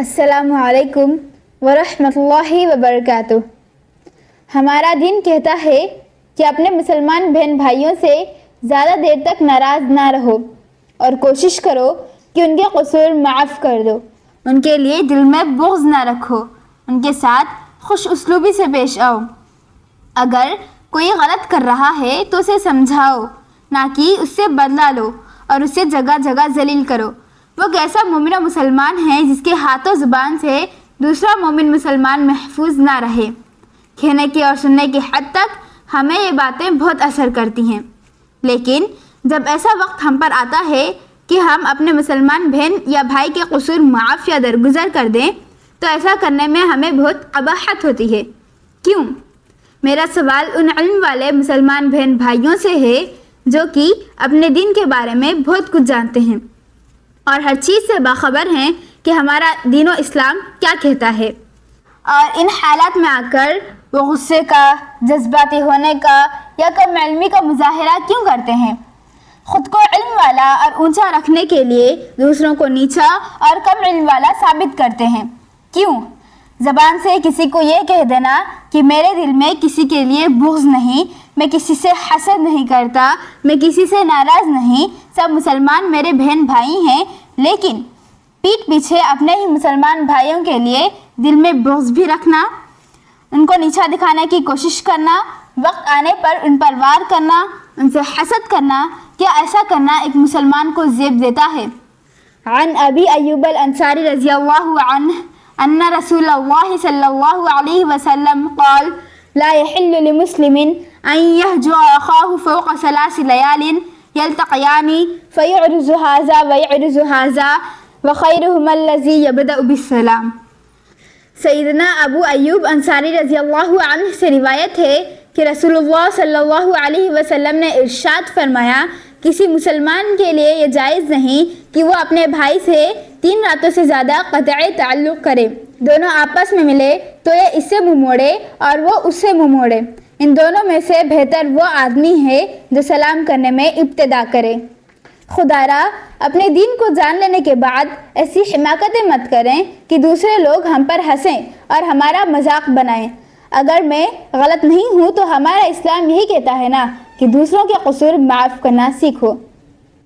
السلام علیکم ورحمۃ اللہ وبرکاتہ۔ ہمارا دین کہتا ہے کہ اپنے مسلمان بہن بھائیوں سے زیادہ دیر تک ناراض نہ رہو اور کوشش کرو کہ ان کے قصور معاف کر دو، ان کے لیے دل میں بغض نہ رکھو، ان کے ساتھ خوش اسلوبی سے پیش آؤ۔ اگر کوئی غلط کر رہا ہے تو اسے سمجھاؤ، نہ کہ اس سے بدلہ لو اور اسے جگہ جگہ ذلیل کرو۔ وہ کیسا مومن و مسلمان ہے جس کے ہاتھ و زبان سے دوسرا مومن مسلمان محفوظ نہ رہے۔ کہنے کی اور سننے کی حد تک ہمیں یہ باتیں بہت اثر کرتی ہیں، لیکن جب ایسا وقت ہم پر آتا ہے کہ ہم اپنے مسلمان بہن یا بھائی کے قصور معاف یا درگزر کر دیں تو ایسا کرنے میں ہمیں بہت قباحت ہوتی ہے۔ کیوں؟ میرا سوال ان علم والے مسلمان بہن بھائیوں سے ہے جو کہ اپنے دین کے بارے میں بہت کچھ جانتے ہیں اور ہر چیز سے باخبر ہیں کہ ہمارا دین و اسلام کیا کہتا ہے، اور ان حالات میں آ کر وہ غصے کا، جذباتی ہونے کا یا کم علمی کا مظاہرہ کیوں کرتے ہیں؟ خود کو علم والا اور اونچا رکھنے کے لیے دوسروں کو نیچا اور کم علم والا ثابت کرتے ہیں۔ کیوں؟ زبان سے کسی کو یہ کہہ دینا کہ میرے دل میں کسی کے لیے بغض نہیں، میں کسی سے حسد نہیں کرتا، میں کسی سے ناراض نہیں، سب مسلمان میرے بہن بھائی ہیں، لیکن پیٹھ پیچھے اپنے ہی مسلمان بھائیوں کے لیے دل میں بغض بھی رکھنا، ان کو نیچا دکھانے کی کوشش کرنا، وقت آنے پر ان پر وار کرنا، ان سے حسد کرنا، کیا ایسا کرنا ایک مسلمان کو زیب دیتا ہے؟ عن ابی ایوب الانصاری رضی اللہ عنہ ان رسول اللہ صلی اللہ علیہ وسلم قال لا يحل لمسلم ان يهجر اخاه فوق 3 ليال يلتقيان فيعرض هذا ويعرض هذا وخيرهما الذي يبدأ بالسلام۔ سیدنا ابو ایوب انصاری رضی اللہ عنہ سے روایت ہے کہ رسول اللہ صلی اللہ علیہ وسلم نے ارشاد فرمایا، کسی مسلمان کے لیے یہ جائز نہیں کہ وہ اپنے بھائی سے 3 راتوں سے زیادہ قطعی تعلق کرے، دونوں آپس میں ملے تو یہ اس سے منہ موڑے اور وہ اس سے منہ موڑے، ان دونوں میں سے بہتر وہ آدمی ہے جو سلام کرنے میں ابتدا کرے۔ خدا را اپنے دین کو جان لینے کے بعد ایسی حماقتیں مت کریں کہ دوسرے لوگ ہم پر ہنسیں اور ہمارا مذاق بنائیں۔ اگر میں غلط نہیں ہوں تو ہمارا اسلام یہی کہتا ہے نا کہ دوسروں کے قصور معاف کرنا سیکھو۔